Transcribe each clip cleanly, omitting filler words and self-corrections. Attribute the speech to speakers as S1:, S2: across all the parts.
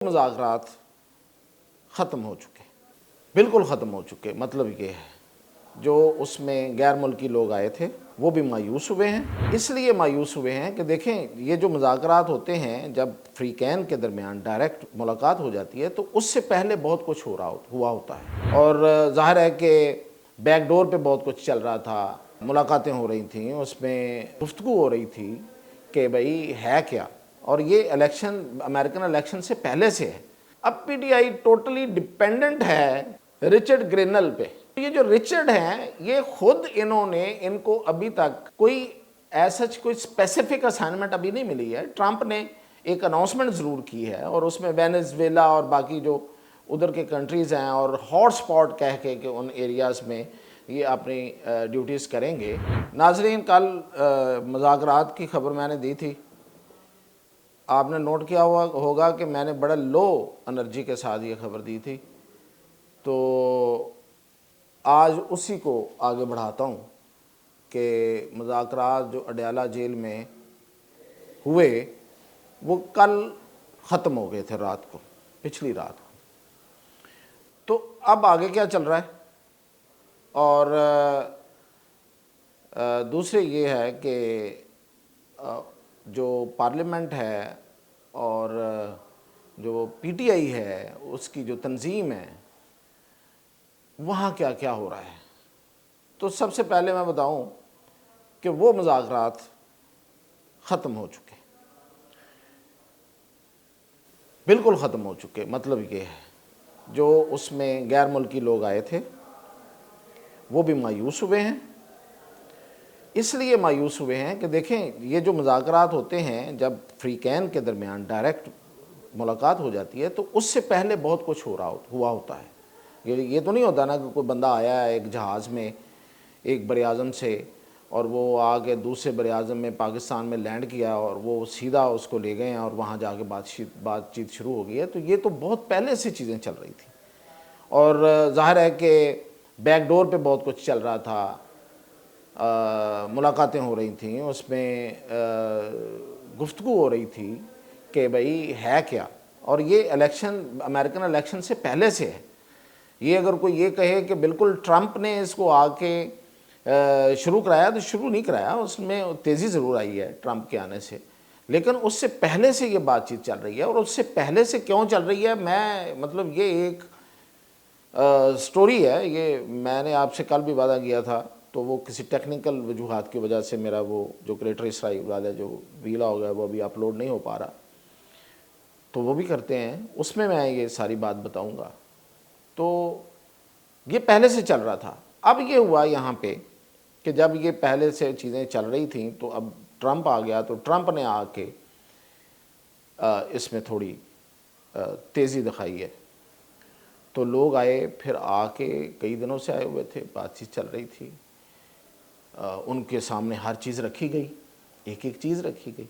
S1: مذاکرات ختم ہو چکے، بالکل ختم ہو چکے۔ مطلب یہ ہے جو اس میں غیر ملکی لوگ آئے تھے وہ بھی مایوس ہوئے ہیں۔ اس لیے مایوس ہوئے ہیں کہ دیکھیں یہ جو مذاکرات ہوتے ہیں جب فریقین کے درمیان ڈائریکٹ ملاقات ہو جاتی ہے تو اس سے پہلے بہت کچھ ہوا ہوتا ہے، اور ظاہر ہے کہ بیک ڈور پہ بہت کچھ چل رہا تھا، ملاقاتیں ہو رہی تھیں، اس میں گفتگو ہو رہی تھی کہ بھئی ہے کیا، اور یہ الیکشن امریکن الیکشن سے پہلے سے ہے۔ اب P T I totally dependent ہے رچرڈ گرینل پہ۔ یہ جو رچرڈ ہیں یہ خود انہوں نے ان کو ابھی تک کوئی کوئی اسپیسیفک اسائنمنٹ ابھی نہیں ملی ہے۔ ٹرمپ نے ایک اناؤنسمنٹ ضرور کی ہے اور اس میں وینزویلا اور باقی جو ادھر کے کنٹریز ہیں اور ہاٹ سپاٹ کہہ کے کہ ان ایریاز میں یہ اپنی ڈیوٹیز کریں گے۔ ناظرین، کل مذاکرات کی خبر میں نے دی تھی، آپ نے نوٹ کیا ہوگا کہ میں نے بڑا لو انرجی کے ساتھ یہ خبر دی تھی، تو آج اسی کو آگے بڑھاتا ہوں کہ مذاکرات جو اڈیالہ جیل میں ہوئے وہ کل ختم ہو گئے تھے، رات کو، پچھلی رات کو۔ تو اب آگے کیا چل رہا ہے، اور دوسرے یہ ہے کہ جو پارلیمنٹ ہے اور جو پی ٹی آئی ہے اس کی جو تنظیم ہے وہاں کیا کیا ہو رہا ہے۔ تو سب سے پہلے میں بتاؤں کہ وہ مذاکرات ختم ہو چکے، بالکل ختم ہو چکے۔ مطلب یہ ہے جو اس میں غیر ملکی لوگ آئے تھے وہ بھی مایوس ہوئے ہیں۔ اس لیے مایوس ہوئے ہیں کہ دیکھیں یہ جو مذاکرات ہوتے ہیں جب فریقین کے درمیان ڈائریکٹ ملاقات ہو جاتی ہے تو اس سے پہلے بہت کچھ ہوا ہوتا ہے۔ یہ تو نہیں ہوتا نا کہ کوئی بندہ آیا ہے ایک جہاز میں ایک بر اعظم سے، اور وہ آ کے دوسرے بر اعظم میں پاکستان میں لینڈ کیا اور وہ سیدھا اس کو لے گئے ہیں اور وہاں جا کے بات چیت شروع ہو گئی ہے۔ تو یہ تو بہت پہلے سے چیزیں چل رہی تھیں، اور ظاہر ہے کہ بیک ڈور پہ بہت کچھ چل رہا تھا، ملاقاتیں ہو رہی تھیں، اس میں گفتگو ہو رہی تھی کہ بھئی ہے کیا، اور یہ الیکشن امریکن الیکشن سے پہلے سے ہے۔ یہ اگر کوئی یہ کہے کہ بالکل ٹرمپ نے اس کو آ کے شروع کرایا تو شروع نہیں کرایا، اس میں تیزی ضرور آئی ہے ٹرمپ کے آنے سے، لیکن اس سے پہلے سے یہ بات چیت چل رہی ہے۔ اور اس سے پہلے سے کیوں چل رہی ہے، میں مطلب یہ ایک سٹوری ہے، یہ میں نے آپ سے کل بھی وعدہ کیا تھا، تو وہ کسی ٹیکنیکل وجوہات کی وجہ سے میرا وہ جو کریٹر اسرائیل والا جو ویلا ہو گیا وہ ابھی اپلوڈ نہیں ہو پا رہا، تو وہ بھی کرتے ہیں، اس میں یہ ساری بات بتاؤں گا۔ تو یہ پہلے سے چل رہا تھا۔ اب یہ ہوا یہاں پہ کہ جب یہ پہلے سے چیزیں چل رہی تھیں تو اب ٹرمپ آ گیا، تو ٹرمپ نے آ کے اس میں تھوڑی تیزی دکھائی ہے۔ تو لوگ آئے، پھر آ کے کئی دنوں سے آئے ہوئے تھے، بات چیت چل رہی تھی، ان کے سامنے ہر چیز رکھی گئی، ایک ایک چیز رکھی گئی۔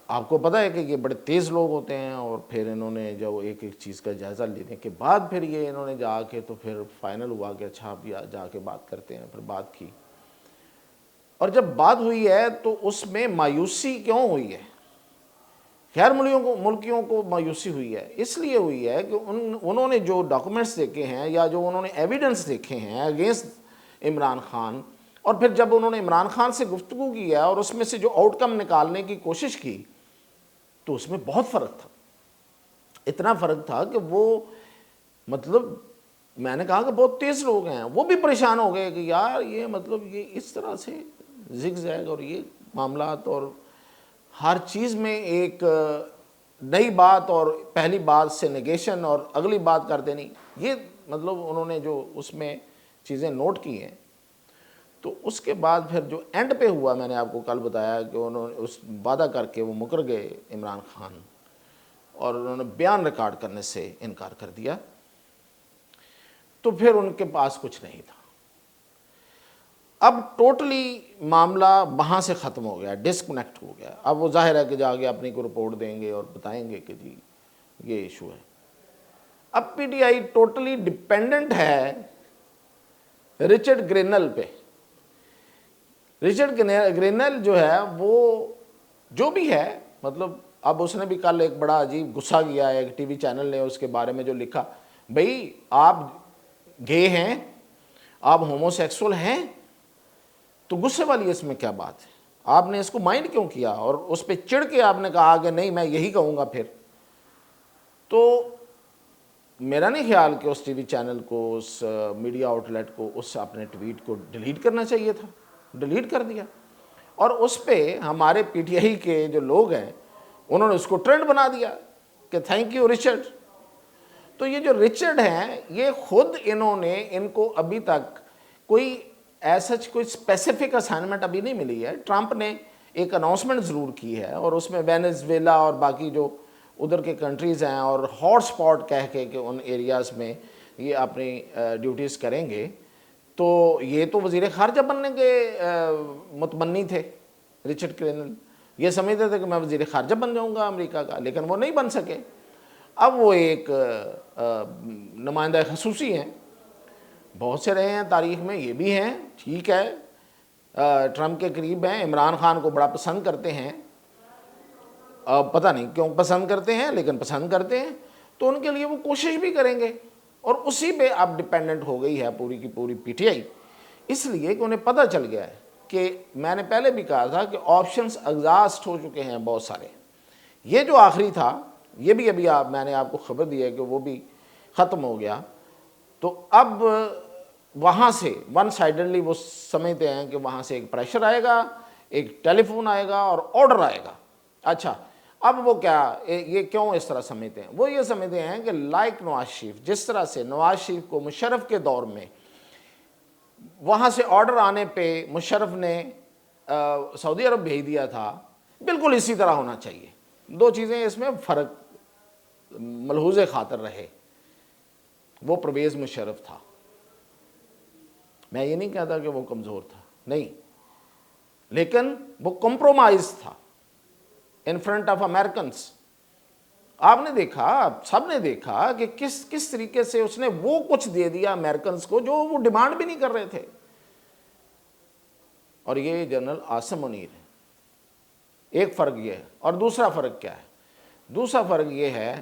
S1: آپ کو پتہ ہے کہ یہ بڑے تیز لوگ ہوتے ہیں، اور پھر انہوں نے جو ایک ایک چیز کا جائزہ لینے کے بعد پھر یہ انہوں نے جا کے تو پھر فائنل ہوا کہ اچھا اب جا کے بات کرتے ہیں، پھر بات کی۔ اور جب بات ہوئی ہے تو اس میں مایوسی کیوں ہوئی ہے، غیر ملکیوں کو مایوسی ہوئی ہے، اس لیے ہوئی ہے کہ انہوں نے جو ڈاکومنٹس دیکھے ہیں یا جو انہوں نے ایویڈنس دیکھے ہیں اگینسٹ عمران خان، اور پھر جب انہوں نے عمران خان سے گفتگو کی ہے اور اس میں سے جو آؤٹ کم نکالنے کی کوشش کی تو اس میں بہت فرق تھا۔ اتنا فرق تھا کہ وہ مطلب میں نے کہا کہ بہت تیز لوگ ہیں، وہ بھی پریشان ہو گئے کہ یار یہ مطلب یہ اس طرح سے زگ زیگ اور یہ معاملات، اور ہر چیز میں ایک نئی بات اور پہلی بات سے نیگیشن اور اگلی بات کر دینی، یہ مطلب انہوں نے جو اس میں چیزیں نوٹ کی ہیں۔ تو اس کے بعد پھر جو اینڈ پہ ہوا، میں نے آپ کو کل بتایا کہ انہوں نے اس وعدہ کر کے وہ مکر گئے عمران خان، اور انہوں نے بیان ریکارڈ کرنے سے انکار کر دیا، تو پھر ان کے پاس کچھ نہیں تھا۔ اب ٹوٹلی معاملہ وہاں سے ختم ہو گیا، ڈسکنیکٹ ہو گیا۔ اب وہ ظاہر ہے کہ جا کے اپنی کو رپورٹ دیں گے اور بتائیں گے کہ جی یہ ایشو ہے۔ اب P T I totally dependent ہے رچرڈ گرینل پہ۔ رچرڈ گرینل جو ہے وہ جو بھی ہے، مطلب اب اس نے بھی کل ایک بڑا عجیب غصہ کیا ہے، ایک ٹی وی چینل نے اس کے بارے میں جو لکھا، بھئی آپ گے ہیں، آپ ہومو سیکسول ہیں، تو غصے والی اس میں کیا بات ہے؟ آپ نے اس کو مائنڈ کیوں کیا اور اس پہ چڑھ کے آپ نے کہا کہ نہیں میں یہی کہوں گا پھر؟ تو میرا نہیں خیال کہ اس ٹی وی چینل کو، اس میڈیا آؤٹ لیٹ کو اس اپنے ٹویٹ کو ڈیلیٹ کرنا چاہیے تھا، ڈیلیٹ کر دیا، اور اس پہ ہمارے پی ٹی آئی کے جو لوگ ہیں انہوں نے اس کو ٹرینڈ بنا دیا کہ تھینک یو رچرڈ۔ تو یہ جو رچرڈ ہیں یہ خود انہوں نے، ان کو ابھی تک کوئی ایسا کوئی اسپیسیفک اسائنمنٹ ابھی نہیں ملی ہے۔ ٹرمپ نے ایک اناؤنسمنٹ ضرور کی ہے، اور اس میں وینزویلا اور باقی جو ادھر کے کنٹریز ہیں اور ہاٹ سپاٹ کہہ کے کہ ان ایریاز میں یہ اپنی ڈیوٹیز کریں گے، تو یہ تو وزیر خارجہ بننے کے متمنی تھے رچرڈ کرینل، یہ سمجھتے تھے کہ میں وزیر خارجہ بن جاؤں گا امریکہ کا، لیکن وہ نہیں بن سکے۔ اب وہ ایک نمائندہ خصوصی ہیں، بہت سے رہے ہیں تاریخ میں، یہ بھی ہیں، ٹھیک ہے، ٹرمپ کے قریب ہیں، عمران خان کو بڑا پسند کرتے ہیں، پتہ نہیں کیوں پسند کرتے ہیں لیکن پسند کرتے ہیں، تو ان کے لیے وہ کوشش بھی کریں گے، اور اسی پہ اب ڈپینڈنٹ ہو گئی ہے پوری کی پوری پی ٹی آئی، اس لیے کہ انہیں پتہ چل گیا ہے کہ میں نے پہلے بھی کہا تھا کہ آپشنز ایگزاسٹ ہو چکے ہیں بہت سارے۔ یہ جو آخری تھا، یہ بھی ابھی میں نے آپ کو خبر دی ہے کہ وہ بھی ختم ہو گیا، تو اب وہاں سے ون سائیڈلی وہ سمجھتے ہیں کہ وہاں سے ایک پریشر آئے گا، ایک ٹیلی فون آئے گا اور آرڈر آئے گا۔ اچھا، اب وہ کیا، یہ کیوں اس طرح سمجھتے ہیں؟ وہ یہ سمجھتے ہیں کہ لائک نواز شریف، جس طرح سے نواز شریف کو مشرف کے دور میں وہاں سے آرڈر آنے پہ مشرف نے سعودی عرب بھیج دیا تھا، بالکل اسی طرح ہونا چاہیے۔ دو چیزیں اس میں فرق ملحوظ خاطر رہے، وہ پرویز مشرف تھا، میں یہ نہیں کہتا کہ وہ کمزور تھا، نہیں، لیکن وہ کمپرومائز تھا ان فرنٹ آف امریکنز۔ آپ نے دیکھا، سب نے دیکھا کہ کس طریقے سے اس نے وہ کچھ دے دیا امریکنز کو جو وہ ڈیمانڈ بھی نہیں کر رہے تھے۔ اور یہ جنرل عاصم منیر ہے۔ ایک فرق یہ ہے، اور دوسرا فرق کیا ہے؟ دوسرا فرق یہ ہے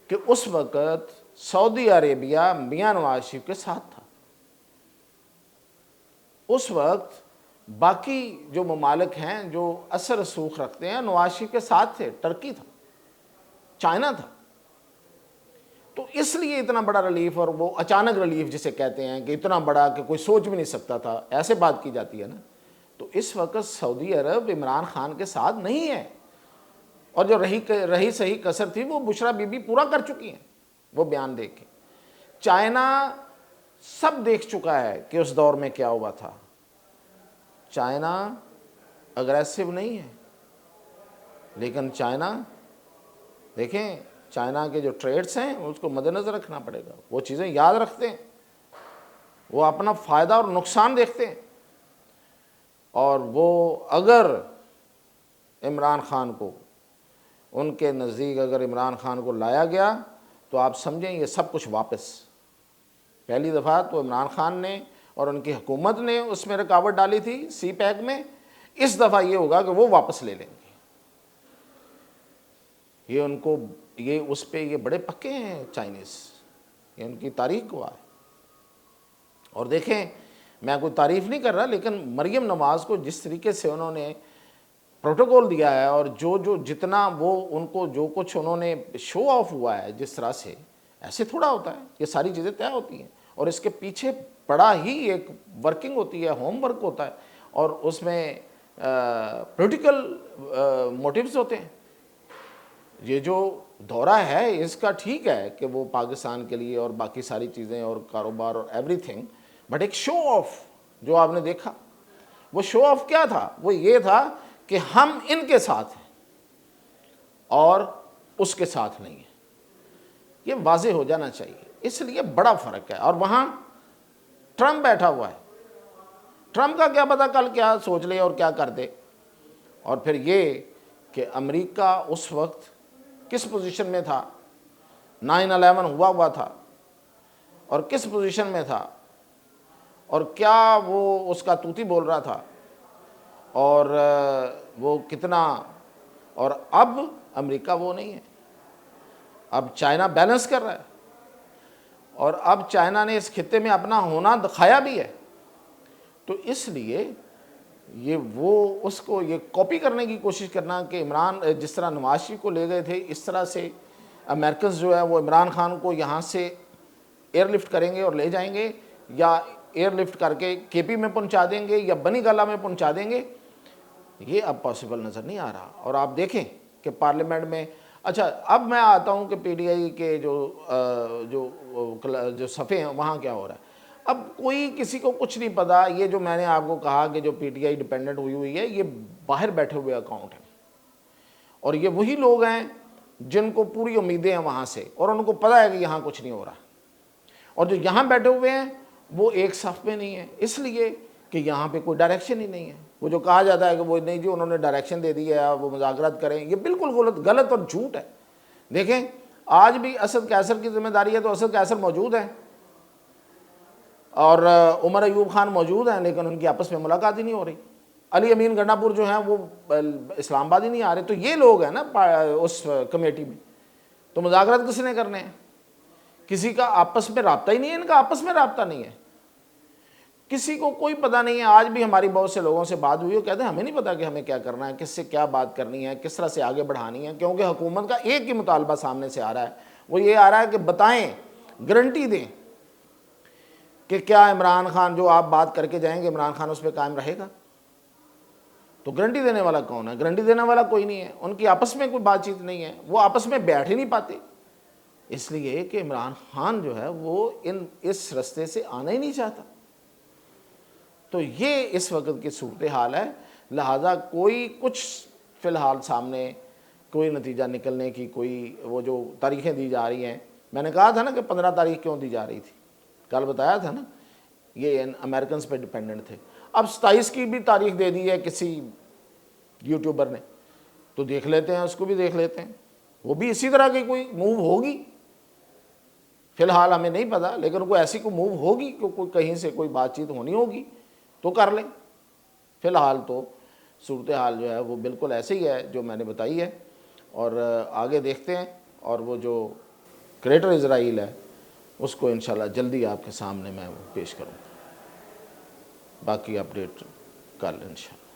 S1: کہ اس وقت سعودی عربیہ میاں نواز شریف کے ساتھ تھا، اس وقت باقی جو ممالک ہیں جو اثر رسوخ رکھتے ہیں نواز شریف کے ساتھ تھے، ٹرکی تھا، چائنا تھا، تو اس لیے اتنا بڑا ریلیف، اور وہ اچانک ریلیف جسے کہتے ہیں کہ اتنا بڑا کہ کوئی سوچ بھی نہیں سکتا تھا، ایسے بات کی جاتی ہے نا، تو اس وقت سعودی عرب عمران خان کے ساتھ نہیں ہے، اور جو رہی صحیح کسر تھی وہ بشرا بی بی پورا کر چکی ہیں وہ بیان دے کے۔ چائنا سب دیکھ چکا ہے کہ اس دور میں کیا ہوا تھا، چائنا اگریسو نہیں ہے، لیکن چائنا دیکھیں، چائنا کے جو ٹریڈس ہیں اس کو مد نظر رکھنا پڑے گا، وہ چیزیں یاد رکھتے ہیں، وہ اپنا فائدہ اور نقصان دیکھتے ہیں، اور وہ اگر عمران خان کو، ان کے نزدیک اگر عمران خان کو لایا گیا تو آپ سمجھیں یہ سب کچھ واپس۔ پہلی دفعہ تو عمران خان نے اور ان کی حکومت نے اس میں رکاوٹ ڈالی تھی سی پیک میں، اس دفعہ یہ ہوگا کہ وہ واپس لے لیں گے۔ یہ ان کو، یہ اس پہ یہ بڑے پکے ہیں چائنیز، یہ ان کی تاریخ گواہ ہے۔ اور دیکھیں، میں کوئی تعریف نہیں کر رہا، لیکن مریم نواز کو جس طریقے سے انہوں نے پروٹوکول دیا ہے، اور جتنا وہ ان کو جو کچھ انہوں نے شو آف ہوا ہے جس طرح سے، ایسے تھوڑا ہوتا ہے، یہ ساری چیزیں طے ہوتی ہیں، اور اس کے پیچھے بڑا ہی ایک ورکنگ ہوتی ہے، ہوم ورک ہوتا ہے، اور اس میں پولیٹیکل موٹیوز ہوتے ہیں۔ یہ جو دورہ ہے اس کا ٹھیک ہے کہ وہ پاکستان کے لیے اور باقی ساری چیزیں اور کاروبار اور ایوری تھنگ، بٹ ایک شو آف جو آپ نے دیکھا، وہ شو آف کیا تھا؟ وہ یہ تھا کہ ہم ان کے ساتھ ہیں اور اس کے ساتھ نہیں ہیں، یہ واضح ہو جانا چاہیے، اس لیے بڑا فرق ہے۔ اور وہاں ٹرمپ بیٹھا ہوا ہے، ٹرمپ کا کیا پتہ کل کیا سوچ لے اور کیا کر دے۔ اور پھر یہ کہ امریکہ اس وقت کس پوزیشن میں تھا، 9/11 ہوا تھا، اور کس پوزیشن میں تھا، اور کیا وہ اس کا توتی بول رہا تھا، اور وہ کتنا، اور اب امریکہ وہ نہیں ہے. اب چائنا بیلنس کر رہا ہے اور اب چائنا نے اس خطے میں اپنا ہونا دکھایا بھی ہے. تو اس لیے یہ وہ اس کو یہ کاپی کرنے کی کوشش کرنا کہ عمران جس طرح نواز شریف کو لے گئے تھے اس طرح سے امریکنز جو ہے وہ عمران خان کو یہاں سے ایئر لفٹ کریں گے اور لے جائیں گے, یا ایئر لفٹ کر کے کے پی میں پہنچا دیں گے یا بنی گالہ میں پہنچا دیں گے, یہ اب پاسبل نظر نہیں آ رہا. اور آپ دیکھیں کہ پارلیمنٹ میں, اچھا اب میں آتا ہوں کہ پی ٹی آئی کے جو صفحے ہیں وہاں کیا ہو رہا ہے. اب کوئی کسی کو کچھ نہیں پتا. یہ جو میں نے آپ کو کہا کہ جو پی ٹی آئی ڈیپینڈنٹ ہوئی ہے, یہ باہر بیٹھے ہوئے اکاؤنٹ ہیں, اور یہ وہی لوگ ہیں جن کو پوری امیدیں ہیں وہاں سے, اور ان کو پتہ ہے کہ یہاں کچھ نہیں ہو رہا. اور جو یہاں بیٹھے ہوئے ہیں وہ ایک صف میں نہیں ہے, اس لیے کہ یہاں پہ کوئی ڈائریکشن ہی نہیں ہے. وہ جو کہا جاتا ہے کہ وہ نہیں جی انہوں نے ڈائریکشن دے دی ہے, وہ مذاکرات کریں, یہ بالکل غلط اور جھوٹ ہے. دیکھیں آج بھی اسد قیصر کی ذمہ داری ہے تو اسد قیصر موجود ہیں اور عمر ایوب خان موجود ہیں, لیکن ان کی آپس میں ملاقات ہی نہیں ہو رہی. علی امین گنڈا پور جو ہیں وہ اسلام آباد ہی نہیں آ رہے. تو یہ لوگ ہیں نا اس کمیٹی میں, تو مذاکرات کس نے کرنے ہیں؟ کسی کا آپس میں رابطہ ہی نہیں ہے, ان کا آپس میں رابطہ نہیں ہے, کسی کو کوئی پتہ نہیں ہے. آج بھی ہماری بہت سے لوگوں سے بات ہوئی, وہ کہتے ہیں ہمیں نہیں پتہ کہ ہمیں کیا کرنا ہے, کس سے کیا بات کرنی ہے, کس طرح سے آگے بڑھانی ہے, کیونکہ حکومت کا ایک ہی مطالبہ سامنے سے آ رہا ہے. وہ یہ آ رہا ہے کہ بتائیں, گارنٹی دیں کہ کیا عمران خان جو آپ بات کر کے جائیں گے عمران خان اس پہ قائم رہے گا. تو گارنٹی دینے والا کون ہے؟ گارنٹی دینے والا کوئی نہیں ہے. ان کی آپس میں کوئی بات چیت نہیں ہے, وہ آپس میں بیٹھ ہی نہیں پاتے, اس لیے کہ عمران خان جو ہے وہ اس رستے سے آنا ہی نہیں چاہتا. تو یہ اس وقت کی صورتحال ہے. لہٰذا کوئی کچھ فی الحال سامنے کوئی نتیجہ نکلنے کی کوئی وہ جو تاریخیں دی جا رہی ہیں, میں نے کہا تھا نا کہ 15 تاریخ کیوں دی جا رہی تھی, کل بتایا تھا نا, یہ امریکنز پہ ڈیپینڈنٹ تھے. اب 27 کی بھی تاریخ دے دی ہے کسی یوٹیوبر نے, تو دیکھ لیتے ہیں, اس کو بھی دیکھ لیتے ہیں, وہ بھی اسی طرح کی کوئی موو ہوگی. فی الحال ہمیں نہیں پتا, لیکن کوئی ایسی کوئی موو ہوگی کہ کوئی کہیں سے کوئی بات چیت ہونی ہوگی تو کر لیں. فی الحال تو صورتحال جو ہے وہ بالکل ایسے ہی ہے جو میں نے بتائی ہے, اور آگے دیکھتے ہیں. اور وہ جو گریٹر اسرائیل ہے اس کو انشاءاللہ جلدی آپ کے سامنے میں وہ پیش کروں گا. باقی اپڈیٹ کل انشاءاللہ.